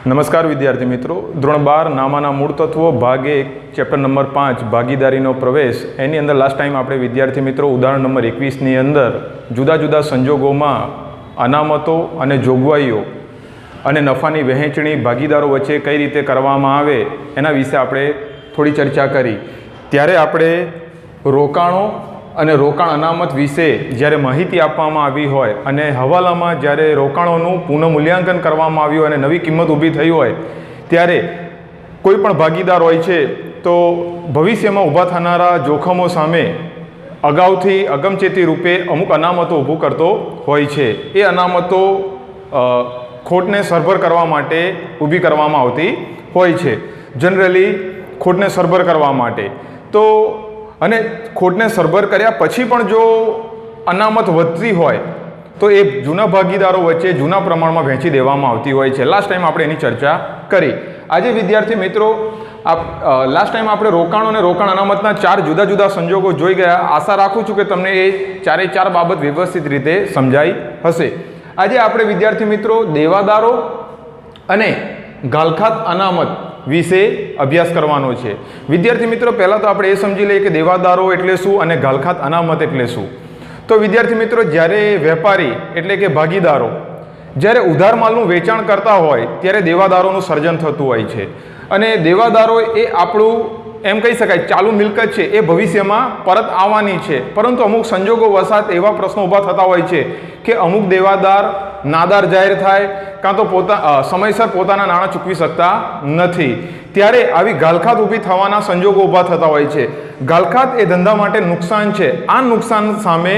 નમસ્કાર વિદ્યાર્થી મિત્રો, ધોરણ 12 નામાના મૂળ તત્વો ભાગ 1 ચેપ્ટર નંબર 5 ભાગીદારીનો પ્રવેશ એની અંદર લાસ્ટ ટાઈમ આપણે વિદ્યાર્થી મિત્રો ઉદાહરણ નંબર 21 ની અંદર જુદા જુદા સંજોગોમાં અનામતો અને જોગવાઈઓ અને નફાની વહેંચણી ભાગીદારો વચ્ચે કઈ રીતે કરવામાં આવે એના વિશે આપણે થોડી ચર્ચા કરી। ત્યારે આપણે રોકાણો અને રોકાણ અનામત વિશે જ્યારે માહિતી આપવામાં આવી હોય અને હવાલામાં જ્યારે રોકાણોનું પુનઃમૂલ્યાંકન કરવામાં આવ્યું અને નવી કિંમત ઊભી થઈ હોય ત્યારે કોઈ પણ ભાગીદાર હોય છે તો ભવિષ્યમાં ઊભા થનારા જોખમો સામે અગાઉથી અગમચેતી રૂપે અમુક અનામતો ઊભું કરતો હોય છે। એ અનામતો ખોટને સરભર કરવા માટે ઊભી કરવામાં આવતી હોય છે, જનરલી ખોટને સરભર કરવા માટે। તો અને ખોટને સરભર કર્યા પછી પણ જો અનામત વધતી હોય તો એ જૂના ભાગીદારો વચ્ચે જૂના પ્રમાણમાં વહેંચી દેવામાં આવતી હોય છે। લાસ્ટ ટાઈમ આપણે એની ચર્ચા કરી। આજે વિદ્યાર્થી મિત્રો લાસ્ટ ટાઈમ આપણે રોકાણ અને રોકાણ અનામતના 4 જુદા જુદા સંજોગો જોઈ ગયા। આશા રાખું છું કે તમને એ ચારે ચાર બાબત વ્યવસ્થિત રીતે સમજાઈ હશે। આજે આપણે વિદ્યાર્થી મિત્રો દેવાદારો અને ગાલખાત અનામત વિશે અભ્યાસ કરવાનો છે। વિદ્યાર્થી મિત્રો પહેલાં તો આપણે એ સમજી લઈએ કે દેવાદારો એટલે શું અને ગાલખાત અનામત એટલે શું। તો વિદ્યાર્થી મિત્રો જ્યારે વેપારી એટલે કે ભાગીદારો જ્યારે ઉધાર માલનું વેચાણ કરતા હોય ત્યારે દેવાદારોનું સર્જન થતું હોય છે અને દેવાદારો એ આપણું એમ કહી શકાય ચાલુ મિલકત છે, એ ભવિષ્યમાં પરત આવવાની છે, પરંતુ અમુક સંજોગો વસાત એવા પ્રશ્નો ઊભા થતા હોય છે કે અમુક દેવાદાર નાદાર જાહેર થાય કાં તો સમયસર પોતાના નાણાં ચૂકવી શકતા નથી, ત્યારે આવી ગાલખાત ઊભી થવાના સંજોગો ઊભા થતા હોય છે। ગાલખાત એ ધંધા માટે નુકસાન છે। આ નુકસાન સામે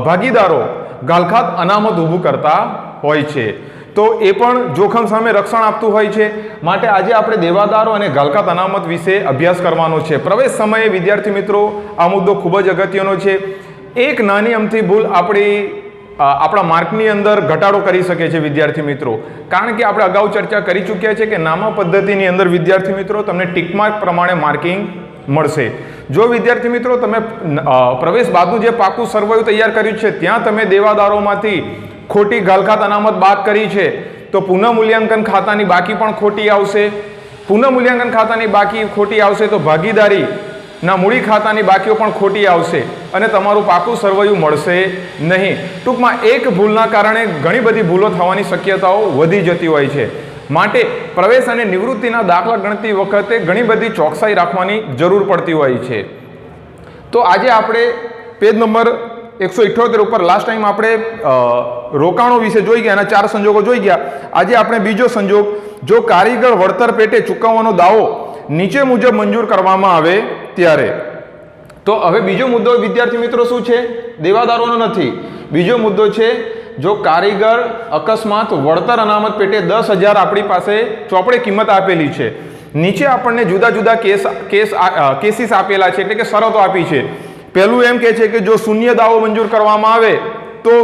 ભાગીદારો ગાલખાત અનામત ઊભું કરતા હોય છે, તો એ પણ જોખમ સામે રક્ષણ આપતું હોય છે। માટે આજે આપણે દેવાદારો અને ગાલખાત અનામત વિશે અભ્યાસ કરવાનો છે। પ્રવેશ સમયે વિદ્યાર્થી મિત્રો આ મુદ્દો ખૂબ જ અગત્યનો છે। એક નાની અમથી ભૂલ આપણા માર્કની અંદર ઘટાડો કરી શકે છે વિદ્યાર્થી મિત્રો, કારણ કે આપણે અગાઉ ચર્ચા કરી ચૂક્યા છે કે નામા પદ્ધતિની અંદર વિદ્યાર્થી મિત્રો તમને ટીક માર્ક પ્રમાણે માર્કિંગ મળશે। જો વિદ્યાર્થી મિત્રો તમે પ્રવેશ બાદનું જે પાકું સરવૈયું તૈયાર કર્યું છે ત્યાં તમે દેવાદારોમાંથી ખોટી ગાલખાત અનામત બાદ કરી છે તો પુનઃમૂલ્યાંકન ખાતાની બાકી પણ ખોટી આવશે। પુનઃમૂલ્યાંકન ખાતાની બાકી ખોટી આવશે તો ભાગીદારીના મૂડી ખાતાની બાકીઓ પણ ખોટી આવશે અને તમારું પાકું સરવૈયું મળશે નહીં। ટૂંકમાં એક ભૂલના કારણે ઘણી બધી ભૂલો થવાની શક્યતાઓ વધી જતી હોય છે। માટે પ્રવેશ અને નિવૃત્તિના દાખલા ગણતી વખતે ઘણી બધી ચોકસાઈ રાખવાની જરૂર પડતી હોય છે। તો આજે આપણે પેજ નંબર 178 ઉપર લાસ્ટ ટાઈમ આપણે રોકાણો વિશે જોઈ ગયા, એના 4 સંજોગો જોઈ ગયા। આજે આપણે બીજો સંજોગ, જો કારીગર વળતર પેટે ચૂકવવાનો દાવો નીચે મુજબ મંજૂર કરવામાં આવે ત્યારે। તો હવે બીજો મુદ્દો વિદ્યાર્થી મિત્રો શું છે? દેવાદારોનો નથી, બીજો મુદ્દો છે જો કારીગર અકસ્માત વળતર અનામત પેટે 10,000 આપણી પાસે ચોપડે કિંમત આપેલી છે, નીચે આપણને જુદા જુદા કેસીસ આપેલા છે એટલે કે શરતો આપી છે। પહેલું એમ કહે છે કે જો શૂન્ય દાવો મંજૂર કરવામાં આવે તો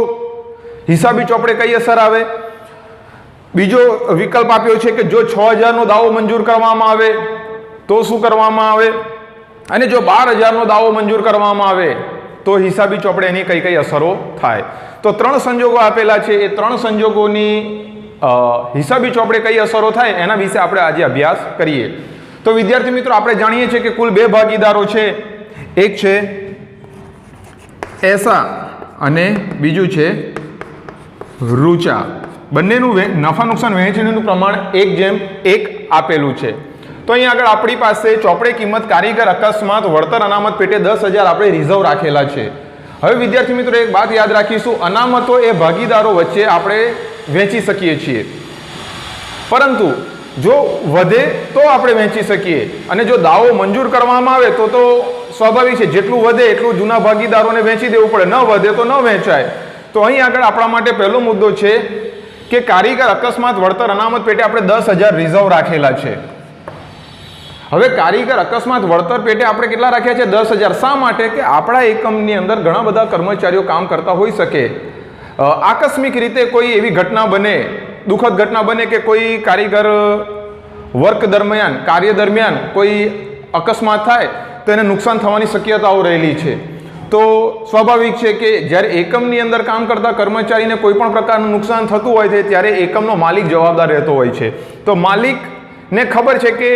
હિસાબી ચોપડે કઈ અસર આવે। બીજો વિકલ્પ આપ્યો છે કે જો 6,000નો દાવો મંજૂર કરવામાં આવે તો શું કરવામાં આવે, અને જો 12,000નો દાવો મંજૂર કરવામાં આવે તો હિસાબી ચોપડે એની કઈ કઈ અસરો થાય। તો 3 સંજોગો આપેલા છે, એ 3 સંજોગોની હિસાબી ચોપડે કઈ અસરો થાય એના વિશે આપણે આજે અભ્યાસ કરીએ। તો વિદ્યાર્થી મિત્રો આપણે જાણીએ છીએ કે કુલ 2 ભાગીદારો છે, એક છે એસા અને બીજું છે રૂચા। બંનેનું નફા નુકસાન વહેંચણીનું પ્રમાણ 1:1 આપેલું છે। તો અહીં આગળ આપણી પાસે ચોપડે કિંમત કારીગર અકસ્માત વળતર અનામત પેટે 10,000 આપણે રિઝર્વ રાખેલા છે। હવે વિદ્યાર્થી મિત્રો એક વાત યાદ રાખીશું, અનામતો એ ભાગીદારો વચ્ચે આપણે વહેંચી શકીએ છીએ, પરંતુ જો વધે તો આપણે વહેંચી શકીએ અને જો દાવો મંજૂર કરવામાં આવે તો સ્વાભાવિક છે જેટલું વધે એટલું જૂના ભાગીદારોને વહેંચી દેવું પડે, ન વધે તો ન વહેંચાય। તો અહીં આગળ આપણા માટે પહેલો મુદ્દો છે કે કારીગર અકસ્માત વળતર અનામત પેટે આપણે 10,000 રિઝર્વ રાખેલા છે। હવે કારીગર અકસ્માત વળતર પેટે આપણે કેટલા રાખ્યા છે? 10,000। શા માટે? કે આપણા એકમની અંદર ઘણા બધા કર્મચારીઓ કામ કરતા હોઈ શકે, આકસ્મિક રીતે કોઈ એવી ઘટના બને, દુઃખદ ઘટના બને કે કોઈ કારીગર વર્ક દરમિયાન, કાર્ય દરમિયાન કોઈ અકસ્માત થાય તો એને નુકસાન થવાની શક્યતાઓ રહેલી છે। તો સ્વાભાવિક છે કે જ્યારે એકમની અંદર કામ કરતા કર્મચારીને કોઈ પણ પ્રકારનું નુકસાન થતું હોય છે ત્યારે એકમનો માલિક જવાબદાર રહેતો હોય છે. તો માલિકને ખબર છે કે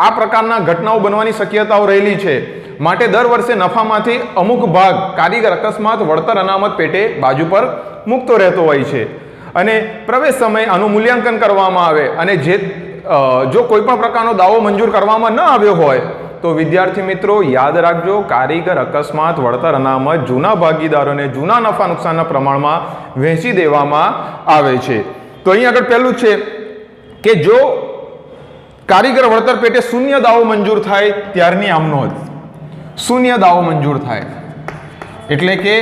આ પ્રકારના ઘટનાઓ બનવાની શક્યતાઓ રહેલી છે, માટે દર વર્ષે નફામાંથી અમુક ભાગ કારીગર અકસ્માત વળતર અનામત પેટે બાજુ પર મૂકતો રહેતો હોય છે અને પ્રવેશ સમયે આનું મૂલ્યાંકન કરવામાં આવે અને જો કોઈ પણ પ્રકારનો દાવો મંજૂર કરવામાં ન આવ્યો હોય તો વિદ્યાર્થી મિત્રો યાદ રાખજો, કારીગર અકસ્માત વળતર અનામત જૂના ભાગીદારોને જૂના નફા નુકસાનના પ્રમાણમાં વહેંચી દેવામાં આવે છે. તો અહીં આગળ પહેલું છે કે જો કારીગર વળતર પેટે શૂન્ય દાવો મંજૂર થાય ત્યારની આમ નોંધ. શૂન્ય દાવો મંજૂર થાય એટલે કે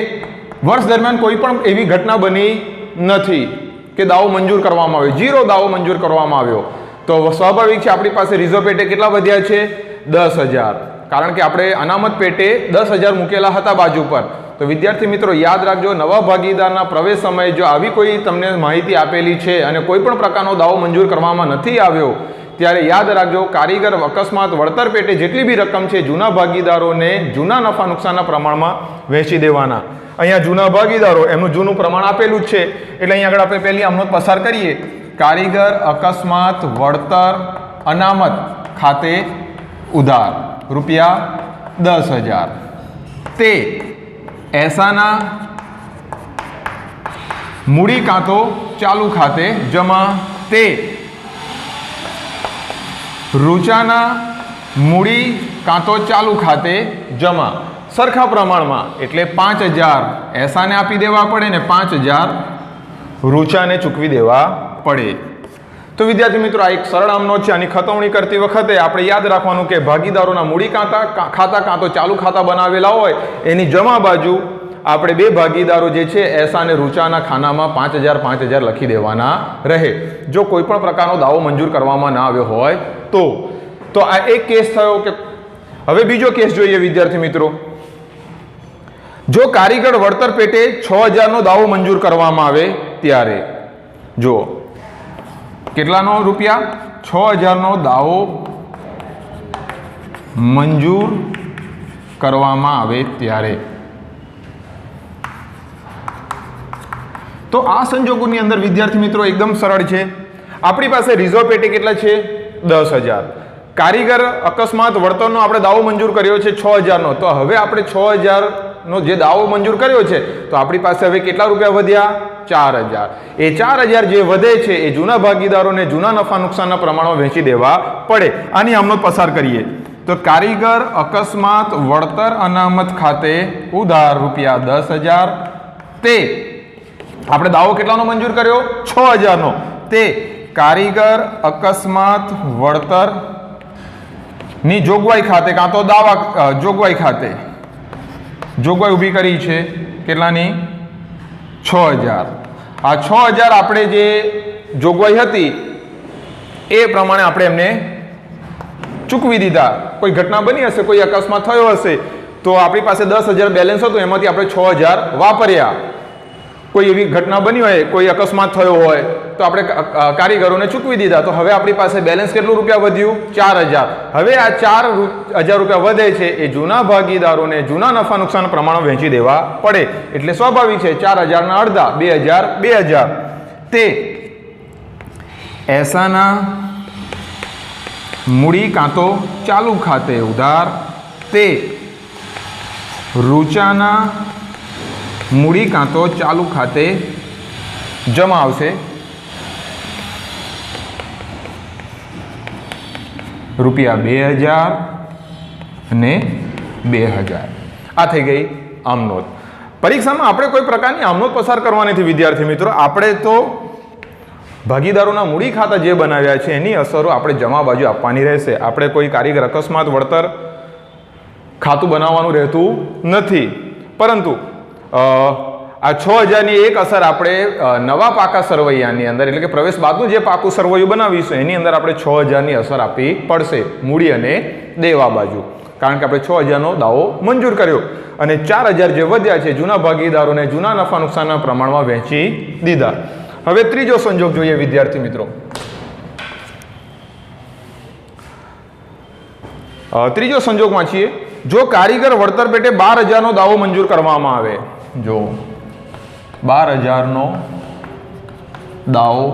વર્ષ દરમિયાન કોઈ પણ એવી ઘટના બની નથી કે દાવો મંજૂર કરવામાં આવ્યો, 0 દાવો મંજૂર કરવામાં આવ્યો, તો સ્વાભાવિક છે આપણી પાસે રિઝર્વ પેટે કેટલા વધ્યા છે? 10,000. કારણ કે આપણે અનામત પેટે 10,000 મૂકેલા હતા બાજુ પર. તો વિદ્યાર્થી મિત્રો યાદ રાખજો, નવા ભાગીદારના પ્રવેશ સમયે જો આવી કોઈ તમને માહિતી આપેલી છે અને કોઈ પણ પ્રકારનો દાવો મંજૂર કરવામાં નથી આવ્યો ત્યારે યાદ રાખજો, કારીગર અકસ્માત વળતર પેટે જેટલી બી રકમ છે જૂના ભાગીદારોને જૂના નફા નુકસાનના પ્રમાણમાં વહેંચી દેવાના. અહીંયા જૂના ભાગીદારો એમનું જૂનું પ્રમાણ આપેલું જ છે એટલે અહીં આગળ આપણે પહેલી આમનોંધ પસાર કરીએ. કારીગર અકસ્માત વળતર અનામત ખાતે ઉધાર ₹10,000 તે એસાના મૂડી કાં તો ચાલુ ખાતે જમા, તે રૂચાના મૂડી કાં તો ચાલુ ખાતે જમા સરખા પ્રમાણમાં, એટલે 5,000 એસાને આપી દેવા પડે ને 5,000 રૂચાને ચૂકવી દેવા પડે. તો વિદ્યાર્થી મિત્રો આ એક સરળ આમનોંધ છે. આની ખતવણી કરતી વખતે આપણે યાદ રાખવાનું કે ભાગીદારોના મૂડી ખાતા કાં તો ચાલુ ખાતા બનાવેલા હોય એની જમા બાજુ આપણે બે ભાગીદારો જે છે એસા અને રૂચાના ખાનામાં 5,000 લખી દેવાના રહે જો કોઈ પણ પ્રકારનો દાવો મંજૂર કરવામાં ના આવ્યો હોય તો આ એક કેસ થયો. કે હવે બીજો કેસ જોઈએ વિદ્યાર્થી મિત્રો. જો કારીગર વળતર પેટે 6,000 નો દાવો મંજૂર કરવામાં આવે ત્યારે જો કેટલાનો રૂપિયા? 6,000 નો દાવો મંજૂર કરવામાં આવે ત્યારે. તો આ સંજોગોની અંદર વિદ્યાર્થી મિત્રો એકદમ સરળ છે. આપણી પાસે રિઝર્વ પેટે કેટલા છે? 10,000. કારીગર અકસ્માત વળતરનો આપણે દાવો મંજૂર કર્યો છે 6,000 નો. તો હવે આપણે 6,000 નો જે દાવો મંજૂર કર્યો છે તો આપણી પાસે હવે કેટલા રૂપિયા વધ્યા? 4,000. એ 4,000 જે વધે છે એ જૂના ભાગીદારોને જૂના નફા નુકસાનના પ્રમાણમાં વહેંચી દેવા પડે. આની આમનોંધ પસાર કરીએ તો કારીગર અકસ્માત વળતર અનામત ખાતે ઉધાર ₹10,000 તે આપણે દાવો કેટલાનો મંજૂર કર્યો? 6,000 નો. તે કારીગર અકસ્માત વળતર ની જોગવાઈ ખાતે કાં તો દાવા જોગવાઈ ખાતે જોગવાઈ ઊભી કરી છે કેટલાની? 6,000. આ 6,000 આપણે જે જોગવાઈ હતી એ પ્રમાણે આપણે એમને ચૂકવી દીધા. કોઈ ઘટના બની હશે, કોઈ અકસ્માત થયો હશે તો આપણી પાસે 10,000 બેલેન્સ હતું, એમાંથી આપણે 6,000 વાપર્યા. કોઈ એવી ઘટના બની હોય, કોઈ અકસ્માત થયો હોય તો આપણે કારીગરોને ચૂકવી દીધા. તો હવે આપણી પાસે બેલેન્સ કેટલું રૂપિયા વધ્યું? 4,000. હવે આ 4,000 રૂપિયા વધે છે એ જૂના ભાગીદારોને જૂના નફા નુકસાન પ્રમાણ વહેંચી દેવા પડે. એટલે સ્વાભાવિક છે 4,000 ના અડધા 2,000 તે એસાના મૂડી કાં તો ચાલુ ખાતે ઉધાર, તે રૂચાના મૂડી કાં તો ચાલુ ખાતે જમા આવશે ₹2,000 અને 2,000. આ થઈ ગઈ આમનોંધ. પરીક્ષામાં આપણે કોઈ પ્રકારની આમનોંધ પસાર કરવાની નથી વિદ્યાર્થી મિત્રો. આપણે તો ભાગીદારોના મૂડી ખાતા જે બનાવ્યા છે એની અસરો આપણે જમા બાજુ આપવાની રહેશે. આપણે કોઈ કારીગર અકસ્માત વળતર ખાતું બનાવવાનું રહેતું નથી. પરંતુ આ 6,000ની એક અસર આપણે નવા પાકા સરવૈયાની અંદર એટલે કે પ્રવેશ બાદનું જે પાકું સરવૈયું બનાવીશું એની અંદર આપણે 6,000ની અસર આપવી પડશે મૂડી અને દેવા બાજુ. કારણ કે આપણે 6,000નો દાવો મંજૂર કર્યો અને 4,000 જે વધ્યા છે જૂના ભાગીદારોને જૂના નફા નુકસાનના પ્રમાણમાં વહેંચી દીધા. હવે ત્રીજો સંજોગ જોઈએ વિદ્યાર્થી મિત્રો. ત્રીજો સંજોગમાં છીએ જો કારીગર વળતર પેટે 12,000નો દાવો મંજૂર કરવામાં આવે, જો 12,000નો દાવો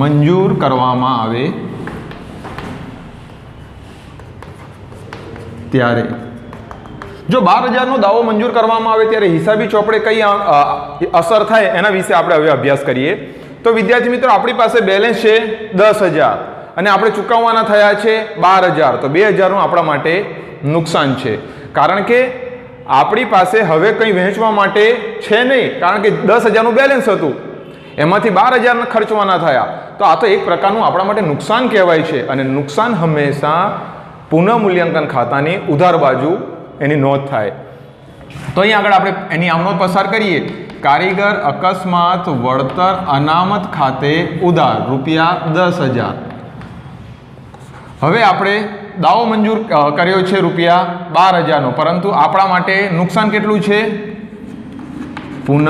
મંજૂર કરવામાં આવે ત્યારે, જો 12,000નો દાવો મંજૂર કરવામાં આવે ત્યારે હિસાબી ચોપડે કઈ અસર થાય એના વિશે આપણે હવે અભ્યાસ કરીએ. તો વિદ્યાર્થી મિત્રો, આપણી પાસે બેલેન્સ છે 10,000 અને આપણે ચૂકવવાના થયા છે 12,000, તો 2,000નું આપણા માટે નુકસાન છે, કારણ કે આપણી પાસે હવે કંઈ વહેંચવા માટે છે નહીં, કારણ કે 10,000નું બેલેન્સ હતું, એમાંથી 12,000 ખર્ચવાના થયા. તો આ તો એક પ્રકારનું આપણા માટે નુકસાન કહેવાય છે, અને નુકસાન હંમેશા પુનઃમૂલ્યાંકન ખાતાની ઉધાર બાજુ એની નોંધ થાય. તો અહીં આગળ આપણે એની આમ નોંધ પસાર કરીએ. કારીગર અકસ્માત વળતર અનામત ખાતે ઉધાર ₹10,000. હવે આપણે દાવો મંજૂર કર્યો છે ₹12,000નો, પરંતુ આપણા માટે નુકસાન કેટલું છે? પુનઃ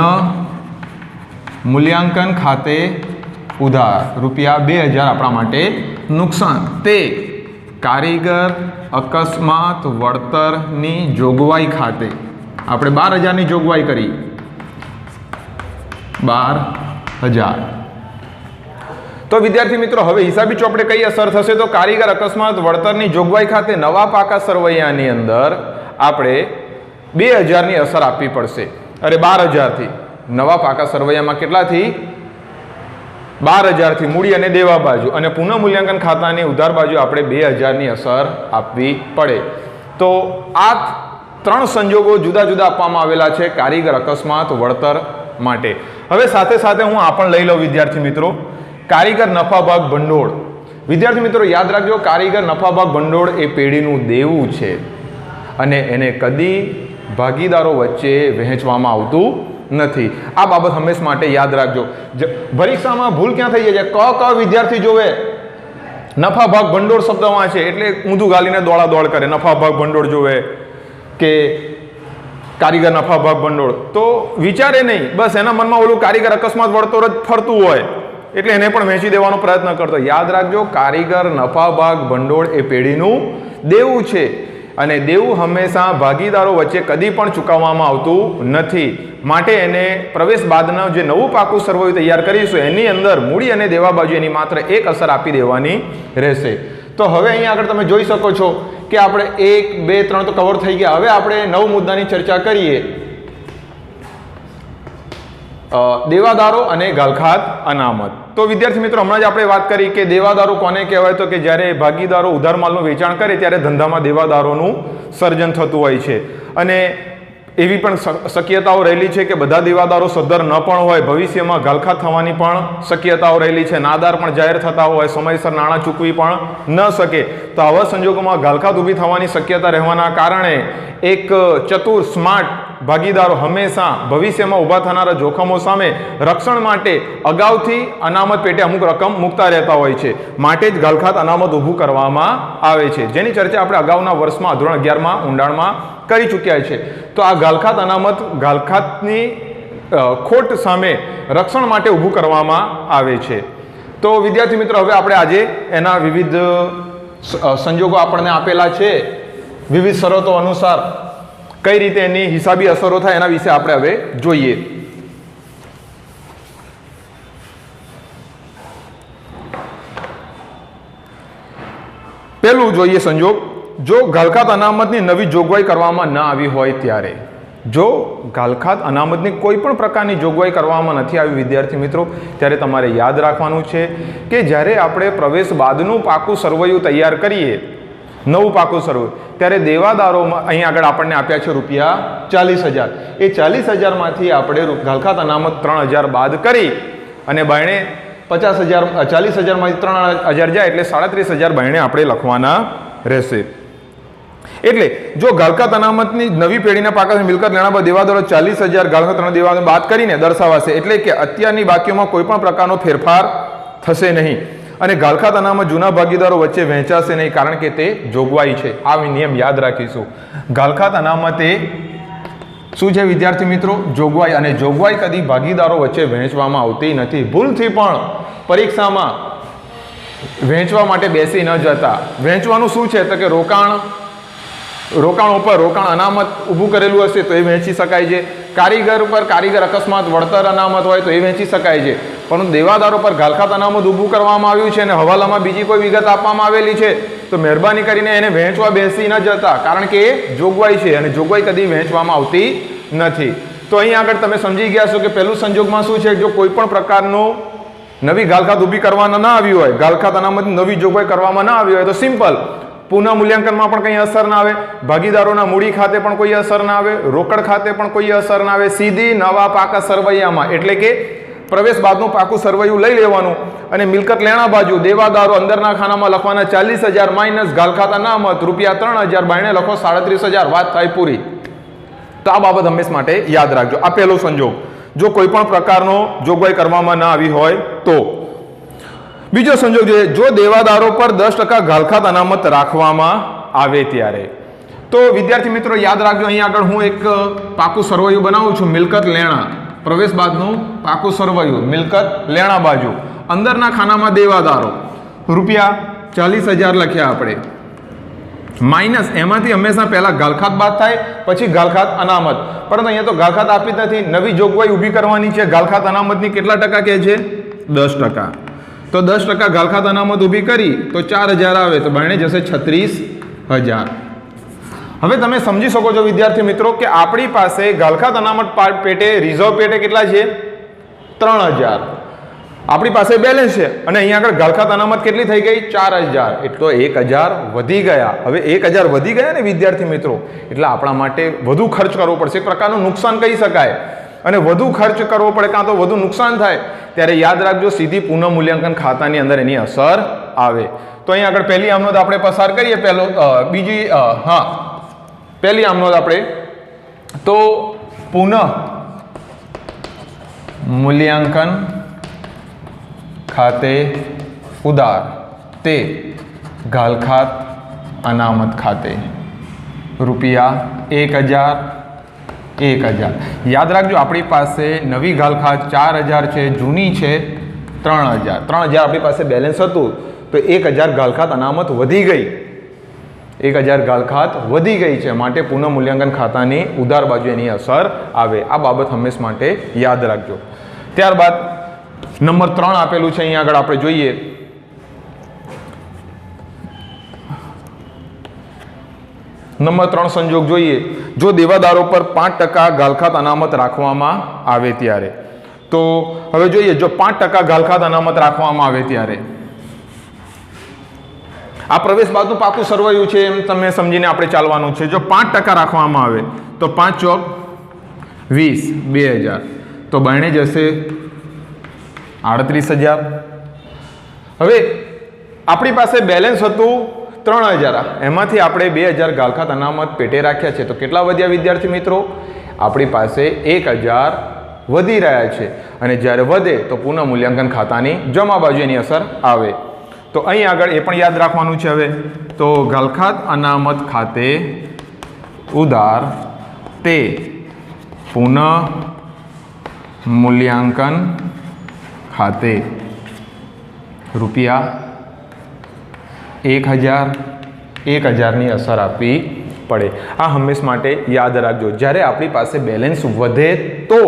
મૂલ્યાંકન ખાતે ઉધાર ₹2,000 આપણા માટે નુકસાન. તે કારીગર અકસ્માત વળતરની જોગવાઈ ખાતે આપણે 12,000ની જોગવાઈ કરી, 12,000. તો વિદ્યાર્થી મિત્રો, હવે હિસાબી ચોપડે કઈ અસર થશે? તો કારીગર અકસ્માત વળતરની જોગવાઈ ખાતે નવા પાકા સરવૈયાની અંદર આપણે 2,000ની અસર આપવી પડશે. અરે 12,000થી નવા પાકા સરવૈયામાં કેટલાથી? 12,000થી મૂડી અને દેવા બાજુ, અને પુનઃ મૂલ્યાંકન ખાતાની ઉધાર બાજુ આપણે 2,000ની અસર આપવી પડે. તો આ 3 સંજોગો જુદા જુદા આપવામાં આવેલા છે કારીગર અકસ્માત વળતર માટે. હવે સાથે સાથે હું આ પણ લઈ લઉં વિદ્યાર્થી મિત્રો, કારીગર નફા ભાગ ભંડોળ. વિદ્યાર્થી મિત્રો, યાદ રાખજો, કારીગર નફા ભાગ ભંડોળ એ પેઢીનું દેવું છે અને એને કદી ભાગીદારો વચ્ચે વહેંચવામાં આવતું નથી. આ બાબત હંમેશા માટે યાદ રાખજો. પરીક્ષામાં ભૂલ ક્યાં થઈ જાય છે? ક વિદ્યાર્થી જોવે નફા ભાગ ભંડોળ શબ્દ વાંચે એટલે ઊંધું ગાલીને દોડ કરે, નફા ભાગ ભંડોળ જોવે કે કારીગર નફા ભાગ ભંડોળ, તો વિચારે નહીં, બસ એના મનમાં ઓલું કારીગર અકસ્માત વળતર જ ફરતું હોય એટલે એને પણ વહેંચી દેવાનો પ્રયત્ન કરતો. યાદ રાખજો, કારીગર નફા ભાગ ભંડોળ એ પેઢીનું દેવું છે અને દેવું હંમેશા ભાગીદારો વચ્ચે કદી પણ ચૂકવવામાં આવતું નથી. માટે એને પ્રવેશ બાદના જે નવું પાકું સરવૈયું તૈયાર કરીશું એની અંદર મૂડી અને દેવા બાજુ એની માત્ર એક અસર આપી દેવાની રહેશે. તો હવે અહીં આગળ તમે જોઈ શકો છો કે આપણે 1, 2, 3 તો કવર થઈ ગયા. હવે આપણે 9 મુદ્દાની ચર્ચા કરીએ. દેવાદારો અને ગાલખાત અનામત. તો વિદ્યાર્થી મિત્રો, હમણાં જ આપણે વાત કરી કે દેવાદારો કોને કહેવાય? તો કે જ્યારે ભાગીદારો ઉધાર માલનું વેચાણ કરે ત્યારે ધંધામાં દેવાદારોનું સર્જન થતું હોય છે, અને એવી પણ શક્યતાઓ રહેલી છે કે બધા દેવાદારો સદ્ધર ન પણ હોય, ભવિષ્યમાં ગાલખાત થવાની પણ શક્યતાઓ રહેલી છે, નાદાર પણ જાહેર થતા હોય, સમયસર નાણાં ચૂકવી પણ ન શકે. તો આવા સંજોગોમાં ગાલખાત ઊભી થવાની શક્યતા રહેવાના કારણે એક ચતુર સ્માર્ટ ભાગીદારો હંમેશા ભવિષ્યમાં ઊભા થનારા જોખમો સામે રક્ષણ માટે અગાઉથી અનામત પેટે અમુક રકમ મૂકતા રહેતા હોય છે. માટે જ ગાલખાત અનામત ઊભું કરવામાં આવે છે, જેની ચર્ચા આપણે અગાઉના વર્ષમાં ધોરણ 11માં ઊંડાણમાં કરી ચૂક્યા છે. તો આ ગાલખાત અનામત ગાલખાતની ખોટ સામે રક્ષણ માટે ઊભું કરવામાં આવે છે. તો વિદ્યાર્થી મિત્રો, હવે આપણે આજે એના વિવિધ સંજોગો આપણને આપેલા છે, વિવિધ શરતો અનુસાર કઈ રીતે એની હિસાબી અસરો થાય એના વિશે આપણે હવે જોઈએ. પહેલું જોઈએ સંજોગ, જો ગાલખાત અનામતની નવી જોગવાઈ કરવામાં ન આવી હોય ત્યારે. જો ગાલખાત અનામતની કોઈ પણ પ્રકારની જોગવાઈ કરવામાં નથી આવી વિદ્યાર્થી મિત્રો, ત્યારે તમારે યાદ રાખવાનું છે કે જ્યારે આપણે પ્રવેશ બાદનું પાકું સરવૈયું તૈયાર કરીએ, નવું પાકું સરવૈયું, ત્યારે દેવાદારોમાં અહીં આગળ આપણને આપ્યા છે ₹40,000. એ 40,000માંથી આપણે ગાલખાત અનામત 3,000 બાદ કરી અને બાયણે 50,000, 40,000માંથી 3,000 જાય એટલે 37,000 બાયણે આપણે લખવાના રહેશે. એટલે જો ગાલખાત અનામતની નવી પેઢીના પાકા મિલકત લેણા બાદ દેવાદારો 40,000 ગાલખાત દેવાદારો બાદ કરીને દર્શાવાશે, એટલે કે અત્યારની બાકીઓમાં કોઈ પણ પ્રકારનો ફેરફાર થશે નહીં અને ગાલખાત અનામત જૂના ભાગીદારો વચ્ચે વહેંચાશે નહીં, કારણ કે તે જોગવાઈ છે. આ નિયમ યાદ રાખીશું. ગાલખાત અનામત એ શું છે વિદ્યાર્થી મિત્રો? જોગવાઈ, અને જોગવાઈ કદી ભાગીદારો વચ્ચે વહેંચવામાં આવતી નથી. ભૂલથી પણ પરીક્ષામાં વહેંચવા માટે બેસી ન જતા. વહેંચવાનું શું છે? તો કે રોકાણ રોકાણ ઉપર રોકાણ અનામત ઊભું કરેલું હશે તો એ વહેંચી શકાય છે. કારીગર ઉપર કારીગર અકસ્માત વળતર અનામત હોય તો એ વહેંચી શકાય છે. પરંતુ દેવાદારો પર ગાલખાત અનામત ઊભું કરવામાં આવ્યું છે અને હવાલામાં બીજી કોઈ વિગત આપવામાં આવેલી છે તો મહેરબાની કરીને એને વહેંચવા બેસી ન જતા, કારણ કે એ જોગવાઈ છે અને જોગવાઈ કદી વહેંચવામાં આવતી નથી. તો અહીં આગળ તમે સમજી ગયા છો કે પહેલું સંજોગમાં શું છે, જો કોઈ પણ પ્રકારનું નવી ગાલખાત ઊભી કરવામાં ના આવી હોય, ગાલખાત અનામતની નવી જોગવાઈ કરવામાં ના આવી હોય તો સિમ્પલ પુનઃ મૂલ્યાંકનમાં પણ કંઈ અસર ના આવે, ભાગીદારોના મૂડી ખાતે પણ કોઈ અસર ના આવે, રોકડ ખાતે પણ કોઈ અસર ના આવે, સીધી નવા પાકા સરવૈયામાં એટલે કે પ્રવેશ બાદનું પાકું સરવૈયું લઈ લેવાનું અને મિલકત લેણા બાજુ દેવાદારો અંદરના ખાનામાં લખવાના 40,000 માઇનસ ગાલખાત અનામત રૂપિયા 3,000 બાયણે લખો 37,000, વાત થાય પૂરી. તો આ બાબત હંમેશા માટે યાદ રાખજો. આ પહેલો સંજોગ, જો કોઈ પણ પ્રકારનો જોગવાઈ કરવામાં ના આવી હોય તો. બીજો સંજોગ જોઈએ, જો દેવાદારો પર 10% ગાલખાત અનામત રાખવામાં આવે ત્યારે. તો વિદ્યાર્થી મિત્રો યાદ રાખજો, અહીં આગળ હું એક પાકું સરવૈયું બનાવું છું, મિલકત લેણા, પ્રવેશ બાદનું પાકું સરવૈયું, મિલકત લેણા બાજુ, અંદરના ખાનામાં દેવાદારો રૂપિયા 40,000 લખ્યા આપણે, માઇનસ એમાંથી હંમેશા પહેલા ગાલખાત બાદ થાય પછી ગાલખાત અનામત. પરંતુ અહીંયા તો ગાલખાત આપી જ નથી, નવી જોગવાઈ ઊભી કરવાની છે. ગાલખાત અનામતની કેટલા ટકા કહે છે? 10%. તો 10% ગાલખાત અનામત ઊભી કરી તો 4,000 આવે તો બાયણે જશે 36,000. હવે તમે સમજી શકો છો વિદ્યાર્થી મિત્રો કે આપણી પાસે ગાલખાત અનામત પેટે રિઝર્વ પેટે કેટલા છે? 3,000. આપણી પાસે બેલેન્સ છે અને અહીંયા આગળ ગાલખાત અનામત કેટલી થઈ ગઈ? 4,000. એટલે 1,000 વધી ગયા. હવે 1,000 વધી ગયા ને વિદ્યાર્થી મિત્રો, એટલે આપણા માટે વધુ ખર્ચ કરવો પડશે, એક પ્રકારનું નુકસાન કહી શકાય. અને વધુ ખર્ચ કરવો પડે કાં તો વધુ નુકસાન થાય ત્યારે યાદ રાખજો સીધી પુનઃ મૂલ્યાંકન ખાતાની અંદર એની અસર આવે. તો અહીં આગળ પહેલી આમનોંધ આપણે પસાર કરીએ. પહેલી આમનોંધ આપણે તો પુનઃ મૂલ્યાંકન ખાતે ઉધાર તે ગાલખાત અનામત ખાતે રૂપિયા 1,000. યાદ રાખજો આપણી પાસે નવી ગાલખાત 4,000 છે, જૂની છે 3,000. 3,000 આપણી પાસે બેલેન્સ હતું તો 1,000 ગાલખાત અનામત વધી ગઈ. 1,000 ગાલખાત વધી ગઈ છે, માટે પુનઃ મૂલ્યાંકન ખાતાની ઉધાર બાજુ એની અસર આવે. આ બાબત હંમેશા માટે યાદ રાખજો. ત્યારબાદ નંબર 3 આપેલું છે, અહીંયા આગળ આપણે જોઈએ. નંબર 3 સંજોગ જોઈએ, જો દેવાદારો પર 5% ગાલખાત અનામત રાખવામાં આવે ત્યારે. તો હવે જોઈએ, જો 5% ગાલખાત અનામત રાખવામાં આવે ત્યારે આ પ્રવેશ બાદનું પાકું સરવૈયું છે એમ તમે સમજીને આપણે ચાલવાનું છે. જો 5% રાખવામાં આવે તો 5 ચોક 20, 2,000 તો બાયણે જશે 38,000. હવે આપણી પાસે બેલેન્સ હતું 3,000, એમાંથી આપણે 2,000 ગાલખાત અનામત પેટે રાખ્યા છે તો કેટલા વધ્યા વિદ્યાર્થી મિત્રો? આપણી પાસે 1,000 વધી રહ્યા છે અને જ્યારે વધે તો પુનઃ મૂલ્યાંકન ખાતાની જમા બાજુ એની અસર આવે. તો અહીં આગળ એ પણ યાદ રાખવાનું છે. હવે તો ગાલખાત અનામત ખાતે ઉધાર તે પુનઃ મૂલ્યાંકન ખાતે રૂપિયા 1,000ની અસર આપવી પડે. આ હંમેશા માટે યાદ રાખજો. જ્યારે આપણી પાસે બેલેન્સ વધે તો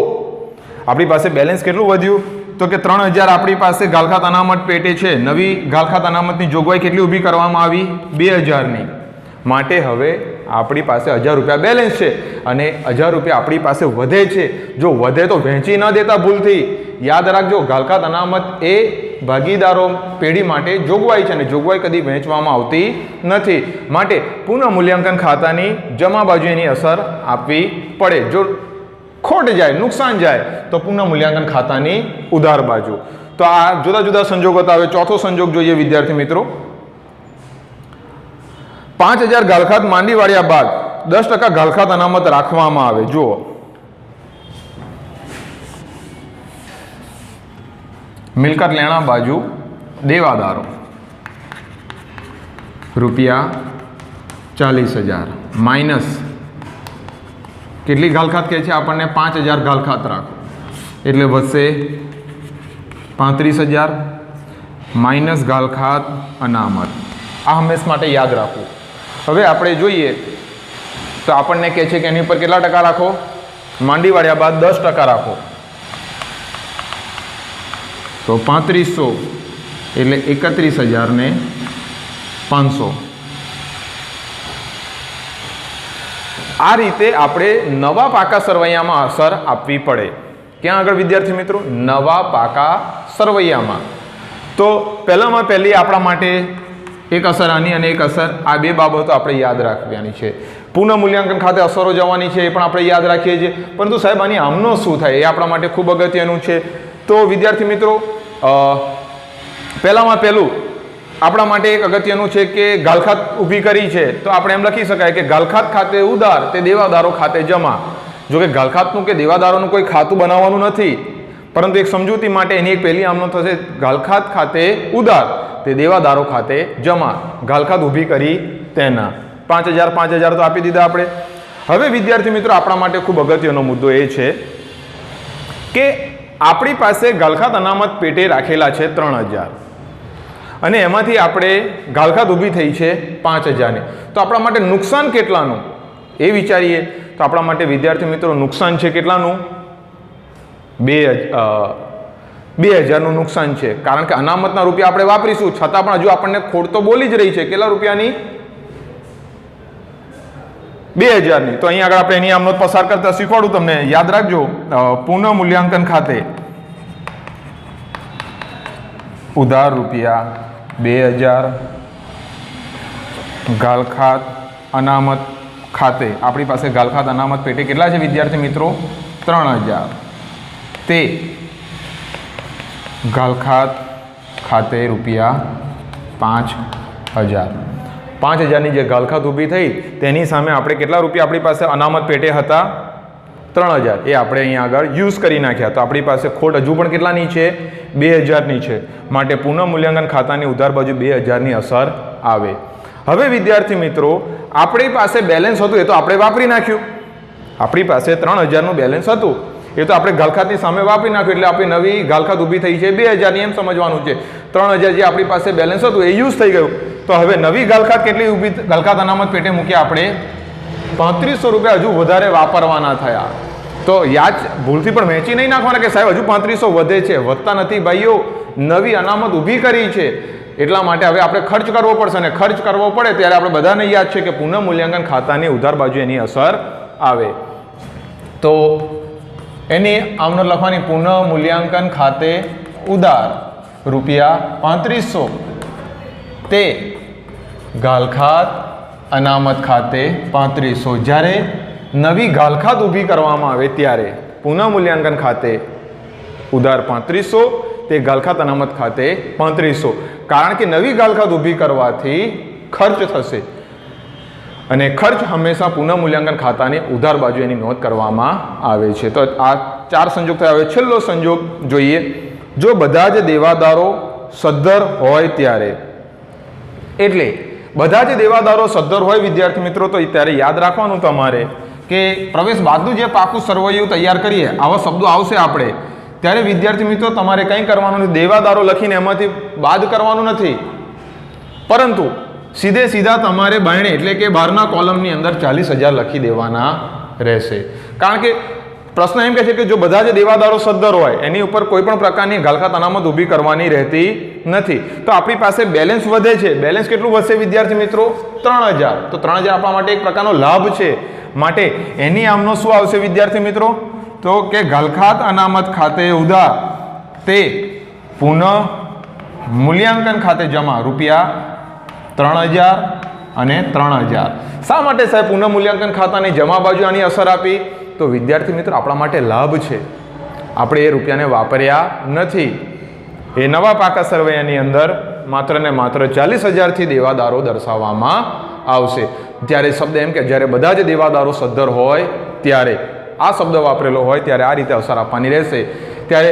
આપણી પાસે બેલેન્સ કેટલું વધ્યું તો કે 3,000 આપણી પાસે ગાલખાત અનામત પેટે છે. નવી ગાલખાત અનામતની જોગવાઈ કેટલી ઊભી કરવામાં આવી? 2,000ની. માટે હવે આપણી પાસે 1,000 રૂપિયા બેલેન્સ છે અને 1,000 રૂપિયા આપણી પાસે વધે છે. જો વધે તો વહેંચી ન દેતા ભૂલથી. યાદ રાખજો, ગાલખાત અનામત એ ભાગીદારો પેઢી માટે જોગવાઈ છે અને જોગવાઈ કદી વહેંચવામાં આવતી નથી. માટે પુનઃ મૂલ્યાંકન ખાતાની જમા બાજુ એની અસર આપવી પડે. જો ખોટ જાય, નુકસાન જાય તો પુનઃ મૂલ્યાંકન ખાતાની ઉધાર બાજુ. તો આ જુદા જુદા સંજોગો હતા. હવે ચોથો સંજોગ જોઈએ વિદ્યાર્થી મિત્રો. 5,000 ગાલખાત માંડી વાળ્યા બાદ 10% ગાલખાત અનામત રાખવામાં આવે. જુઓ, મિલકત લેણા બાજુ દેવાદારો રૂપિયા 40,000 માઇનસ કેટલી ગાલખાત કહે છે આપણને? 5,000 ગાલખાત રાખો એટલે વધશે 35,000 માઇનસ ગાલખાત અનામત. આ હંમેશા માટે યાદ રાખવું. હવે આપણે જોઈએ તો આપણને કહે છે કે એની ઉપર કેટલા ટકા રાખો? માંડી વાળ્યા બાદ 10% રાખો. તો 3500 એટલે 31,500. આ રીતે આપણે નવા પાકા સરવૈયામાં અસર આપવી પડે. ક્યાં આગળ વિદ્યાર્થી મિત્રો? નવા પાકા સરવૈયામાં. તો પહેલામાં પહેલી આપણા માટે એક અસર આની અને એક અસર આ બે બાબતો આપણે યાદ રાખવાની છે. પુનઃ મૂલ્યાંકન ખાતે અસરો જવાની છે એ પણ આપણે યાદ રાખીએ છીએ, પરંતુ સાહેબ આની આમનો શું થાય એ આપણા માટે ખૂબ અગત્યનું છે. તો વિદ્યાર્થી મિત્રો પહેલામાં પહેલું આપણા માટે એક અગત્યનું છે કે ગાલખાત ઊભી કરી છે તો આપણે એમ લખી શકાય કે ગાલખાત ખાતે ઉધાર તે દેવાદારો ખાતે જમા. જો કે ગાલખાતનું કે દેવાદારોનું કોઈ ખાતું બનાવવાનું નથી, પરંતુ એક સમજૂતી માટે એની એક પહેલી આમનો થશે ગાલખાત ખાતે ઉધાર તે દેવાદારો ખાતે જમા. ગાલખાત ઊભી કરી તેના 5,000 તો આપી દીધા આપણે. હવે વિદ્યાર્થી મિત્રો આપણા માટે ખૂબ અગત્યનો મુદ્દો એ છે કે આપણી પાસે ગાલખાત અનામત પેટે રાખેલા છે 3,000 અને એમાંથી આપણે ગાલખાત ઊભી થઈ છે 5,000ની. તો આપણા માટે નુકસાન કેટલાનું એ વિચારીએ તો આપણા માટે વિદ્યાર્થી મિત્રો નુકસાન છે કેટલાનું? 2,000નું નુકસાન છે. કારણ કે અનામતના રૂપિયા આપણે વાપરીશું છતાં પણ હજુ આપણને ખોટ તો બોલી જ રહી છે. કેટલા રૂપિયાની? 2,000ની. તો અહીં આગળ આપણે એની આમનોંધ પસાર કરતા શીખવાડું તમને. યાદ રાખજો, પુનઃ મૂલ્યાંકન ખાતે ઉધાર રૂપિયા 2,000, ગાલખાત અનામત ખાતે આપણી પાસે ગાલખાત અનામત પેટે કેટલા છે વિદ્યાર્થી મિત્રો? 3,000. તે ગાલખાત ખાતે રૂપિયા 5,000. 5,000ની જે ગાલખાત ઊભી થઈ તેની સામે આપણે કેટલા રૂપિયા આપણી પાસે અનામત પેટે હતા? 3,000. એ આપણે અહીંયા આગળ યુઝ કરી નાખ્યા. તો આપણી પાસે ખોટ હજુ પણ કેટલાની છે? 2,000ની છે. માટે પુનઃ મૂલ્યાંકન ખાતાની ઉધાર બાજુ 2,000ની અસર આવે. હવે વિદ્યાર્થી મિત્રો આપણી પાસે બેલેન્સ હતું એ તો આપણે વાપરી નાખ્યું. આપણી પાસે 3,000નું બેલેન્સ હતું એ તો આપણે ગાલખાતની સામે વાપરી નાખ્યું, એટલે આપણી નવી ગાલખાત ઊભી થઈ છે 2,000ની. એમ સમજવાનું છે. 3,000 જે આપણી પાસે બેલેન્સ હતું એ યુઝ થઈ ગયું. તો હવે નવી ગાલખાત કેટલી ઊભી? ગાલખાત અનામત પેટે મૂક્યા આપણે 3,500 રૂપિયા હજુ વધારે વાપરવાના થયા. તો યાદ ભૂલથી પણ વહેંચી નહીં નાખવાના કે સાહેબ હજુ 3,500 વધે છે. વધતા નથી ભાઈઓ, નવી અનામત ઊભી કરી છે એટલા માટે હવે આપણે ખર્ચ કરવો પડશે. અને ખર્ચ કરવો પડે ત્યારે આપણે બધાને યાદ છે કે પુનઃ મૂલ્યાંકન ખાતાની ઉધાર બાજુ એની અસર આવે. તો એની આમનો લખવાની પુનઃ મૂલ્યાંકન ખાતે ઉધાર રૂપિયા 3,500 તે ગાલખાત અનામત ખાતે 3,500. જ્યારે નવી ગાલખાત ઊભી કરવામાં આવે ત્યારે પુનઃ મૂલ્યાંકન ખાતે ઉધાર 3,500 તે ગાલખાત અનામત ખાતે 3,500. કારણ કે નવી ગાલખાત ઊભી કરવાથી ખર્ચ થશે અને ખર્ચ હંમેશા પુનઃ મૂલ્યાંકન ખાતાની ઉધાર બાજુ એની નોંધ કરવામાં આવે છે. તો આ 4 સંજોગ થયા. હવે છેલ્લો સંજોગ જોઈએ. જો બધા જ દેવાદારો સદ્ધર હોય ત્યારે, એટલે બધા જ દેવાદારો સદ્ધર હોય વિદ્યાર્થી મિત્રો, તો ત્યારે યાદ રાખવાનું તમારે કે પ્રવેશ બાદનું જે પાકું સરવૈયું તૈયાર કરીએ આવા શબ્દો આવશે આપણે ત્યારે વિદ્યાર્થી મિત્રો તમારે કંઈ કરવાનું નથી. દેવાદારો લખીને એમાંથી બાદ કરવાનું નથી, પરંતુ સીધે સીધા તમારે બાયણે એટલે કે બહારના કોલમની અંદર 40,000 લખી દેવાના રહેશે. કારણ કે પ્રશ્ન એમ કહે છે કે જો બધા જ દેવાદારો સદ્ધર હોય એની ઉપર કોઈ પણ પ્રકારની ગાલખાત અનામત ઊભી કરવાની રહેતી નથી. તો આપણી પાસે બેલેન્સ વધે છે. બેલેન્સ કેટલું વધશે વિદ્યાર્થી મિત્રો? 3,000. તો 3,000 આપણા માટે એક પ્રકારનો લાભ છે. માટે એની આમનો શું આવશે વિદ્યાર્થી મિત્રો? તો કે ગાલખાત અનામત ખાતે ઉધાર તે પુનઃ મૂલ્યાંકન ખાતે જમા રૂપિયા 3,000 અને 3,000. શા માટે સાહેબ પુનઃ મૂલ્યાંકન ખાતાની જમા બાજુ આની અસર આપી? તો વિદ્યાર્થી મિત્રો આપણા માટે લાભ છે. આપણે એ રૂપિયાને વાપર્યા નથી. એ નવા પાકા સરવૈયાની અંદર માત્ર ને માત્ર 40,000થી દેવાદારો દર્શાવવામાં આવશે. જ્યારે શબ્દ એમ કે જ્યારે બધા જ દેવાદારો સદ્ધર હોય ત્યારે આ શબ્દ વાપરેલો હોય ત્યારે આ રીતે અસર આપવાની રહેશે. ત્યારે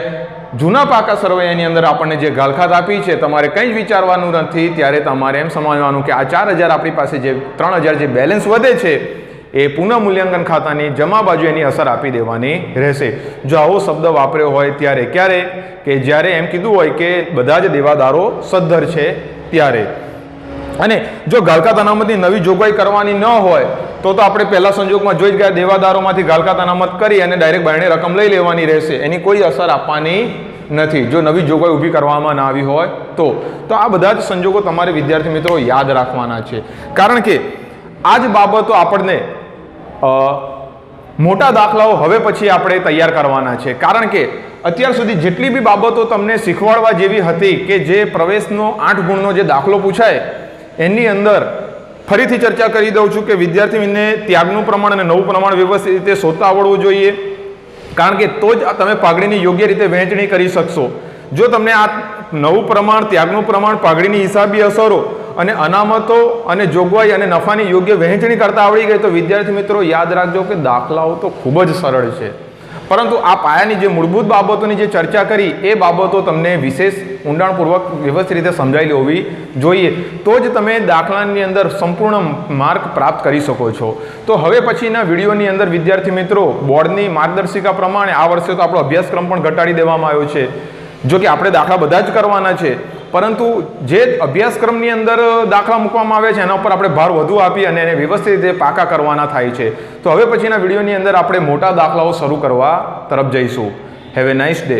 જૂના પાકા સરવૈયાની અંદર આપણને જે ગાલખાત આપી છે તમારે કંઈ જ વિચારવાનું નથી. ત્યારે તમારે એમ સમજવાનું કે આ 4,000 આપણી પાસે જે 3,000 જે બેલેન્સ વધે છે એ પુનઃ મૂલ્યાંકન ખાતાની જમા બાજુ એની અસર આપી દેવાની રહેશે. જો આવો શબ્દ વાપર્યો હોય ત્યારે ક્યારે? કે જ્યારે એમ કીધું હોય કે બધા જ દેવાદારો સદ્ધર છે ત્યારે. અને જો ગાલખાત અનામતની નવી જોગવાઈ કરવાની ન હોય તો આપણે પહેલા સંજોગમાં જોઈ જ ગયા, દેવાદારોમાંથી ગાલકાત અનામત કરી અને ડાયરેક્ટ બારણે રકમ લઈ લેવાની રહેશે, એની કોઈ અસર આપવાની નથી જો નવી જોગવાઈ ઊભી કરવામાં ના આવી હોય તો આ બધા જ સંજોગો તમારે વિદ્યાર્થી મિત્રો યાદ રાખવાના છે, કારણ કે આ જ બાબતો આપણને મોટા દાખલાઓ હવે પછી આપણે તૈયાર કરવાના છે, કારણ કે અત્યાર સુધી જેટલી બી બાબતો તમને શીખવાડવા જેવી હતી કે જે પ્રવેશનો 8 ગુણનો જે દાખલો પૂછાય એની અંદર ફરીથી ચર્ચા કરી દઉં છું કે વિદ્યાર્થીને ત્યાગનું પ્રમાણ અને નવું પ્રમાણ વ્યવસ્થિત રીતે શોધતા આવડવું જોઈએ, કારણ કે તો જ તમે પાઘડીની યોગ્ય રીતે વહેંચણી કરી શકશો. જો તમને આ નવું પ્રમાણ, ત્યાગનું પ્રમાણ, પાઘડીની હિસાબી અસરો અને અનામતો અને જોગવાઈ અને નફાની યોગ્ય વહેંચણી કરતા આવડી ગઈ તો વિદ્યાર્થી મિત્રો યાદ રાખજો કે દાખલાઓ તો ખૂબ જ સરળ છે, પરંતુ આ પાયાની જે મૂળભૂત બાબતોની જે ચર્ચા કરી એ બાબતો તમને વિશેષ ઊંડાણપૂર્વક વ્યવસ્થિત રીતે સમજાયેલી હોવી જોઈએ, તો જ તમે દાખલાની અંદર સંપૂર્ણ માર્ક પ્રાપ્ત કરી શકો છો. તો હવે પછીના વિડીયોની અંદર વિદ્યાર્થી મિત્રો બોર્ડની માર્ગદર્શિકા પ્રમાણે આ વર્ષે તો આપણો અભ્યાસક્રમ પણ ઘટાડી દેવામાં આવ્યો છે, જો કે આપણે દાખલા બધા જ કરવાના છે, પરંતુ જે અભ્યાસક્રમની અંદર દાખલા મૂકવામાં આવે છે એના ઉપર આપણે ભાર વધુ આપી અને એને વ્યવસ્થિત રીતે પાકા કરવાના થાય છે. તો હવે પછીના વિડીયોની અંદર આપણે મોટા દાખલાઓ શરૂ કરવા તરફ જઈશું. Have a nice day.